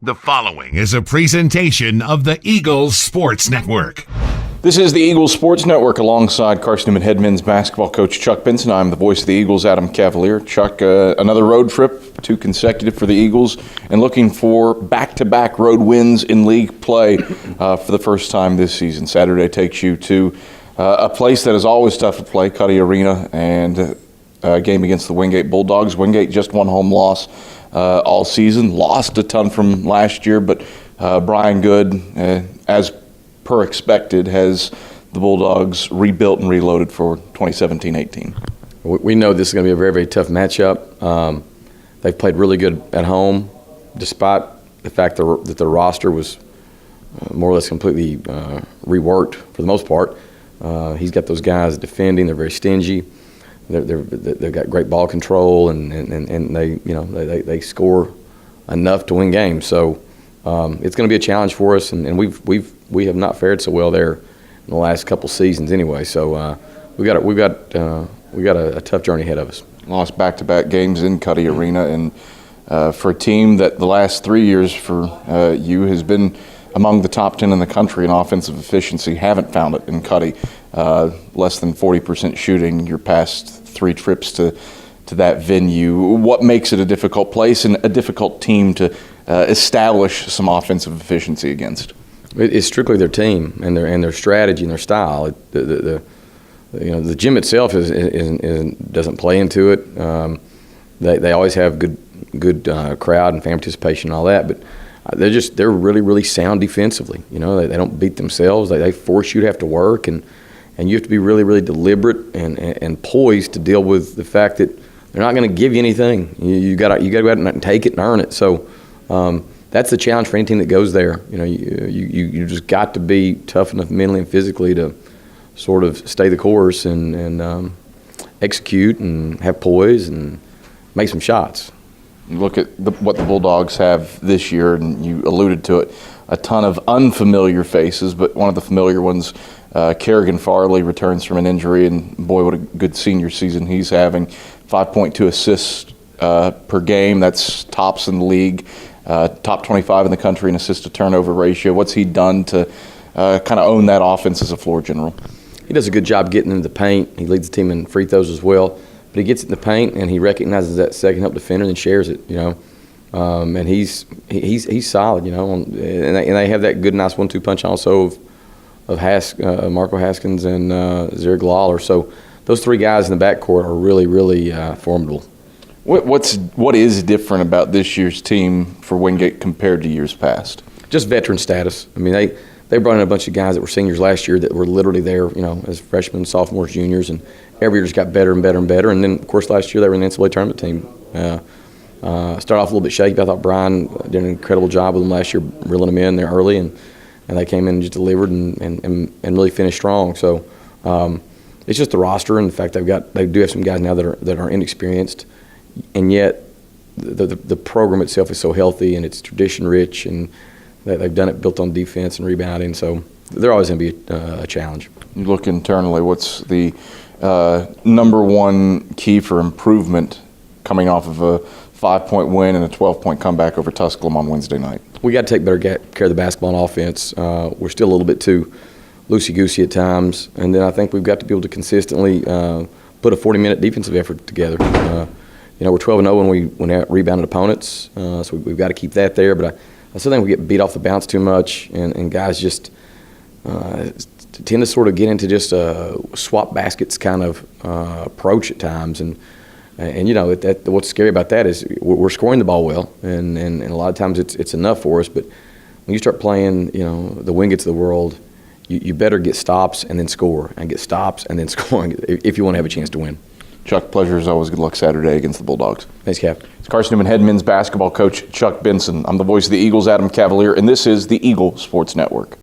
The following is a presentation of the Eagles Sports Network. This is the Eagles Sports Network alongside Carson-Newman head men's basketball coach Chuck Benson. I'm the voice of the Eagles, Adam Cavalier. Chuck, another road trip, 2 consecutive for the Eagles, and looking for back-to-back road wins in league play for the first time this season. Saturday takes you to a place that is always tough to play, Cuddy Arena, and a game against the Wingate Bulldogs. Wingate just one home loss all season, lost a ton from last year, but Brian Good, as per expected, has the Bulldogs rebuilt and reloaded for 2017-18. We know this is going to be a very, very tough matchup. They've played really good at home, despite the fact that the roster was more or less completely reworked for the most part. He's got those guys defending. They're very stingy. They've got great ball control, and they score enough to win games. So it's going to be a challenge for us, and we have not fared so well there in the last couple seasons anyway. So we got a tough journey ahead of us. Lost back-to-back games in Cuddy Arena, and for a team that the last 3 years for you has been among the top 10 in the country in offensive efficiency, haven't found it in Cuddy. Less than 40% shooting your past 3 trips to that venue. What makes it a difficult place and a difficult team to establish some offensive efficiency against? It's strictly their team and their strategy and their style. The gym itself doesn't play into it. They always have good crowd and fan participation and all that, but they're really, really sound defensively. You know, they don't beat themselves. They force you to have to work, and you have to be really, really deliberate and poised to deal with the fact that they're not going to give you anything. You got to go out and take it and earn it. So that's the challenge for any team that goes there. You know, you just got to be tough enough mentally and physically to sort of stay the course and execute and have poise and make some shots. You look at what the Bulldogs have this year, and you alluded to it, a ton of unfamiliar faces, but one of the familiar ones, Kerrigan Farley, returns from an injury, and boy, what a good senior season he's having. 5.2 assists per game. That's tops in the league, top 25 in the country in assist-to-turnover ratio. What's he done to kind of own that offense as a floor general? He does a good job getting into the paint. He leads the team in free throws as well. But he gets in the paint and he recognizes that second help defender and shares it, you know. And he's solid, you know. And they have that good, nice 1-2 punch also of Marco Haskins and Zerg Lawler. So those 3 guys in the backcourt are really, really formidable. What is different about this year's team for Wingate compared to years past? Just veteran status. I mean, they brought in a bunch of guys that were seniors last year that were literally there, you know, as freshmen, sophomores, juniors, and every year just got better and better and better. And then, of course, last year they were in the NCAA tournament team. Started off a little bit shaky. I thought Brian did an incredible job with them last year, reeling them in there early, and they came in and just delivered and really finished strong. So it's just the roster and the fact they do have some guys now that are inexperienced, and yet the program itself is so healthy and it's tradition rich, and they've done it built on defense and rebounding. So they're always going to be a challenge. You look internally, what's the number one key for improvement coming off of a 5-point win and a 12-point comeback over Tusculum on Wednesday night? We got to take better care of the basketball on offense. We're still a little bit too loosey-goosey at times, and then I think we've got to be able to consistently put a 40-minute defensive effort together. You know, we're 12-0 when we rebounded opponents, so we've got to keep that there. But I still think we get beat off the bounce too much, and guys just tend to sort of get into just a swap baskets kind of approach at times. And you know, what's scary about that is we're scoring the ball well, and a lot of times it's enough for us. But when you start playing, you know, the Wingates of the world, you better get stops and then score, and get stops and then scoring if you want to have a chance to win. Chuck, pleasure as always. Good luck Saturday against the Bulldogs. Thanks, Cap. It's Carson-Newman head men's basketball coach Chuck Benson. I'm the voice of the Eagles, Adam Cavalier, and this is the Eagle Sports Network.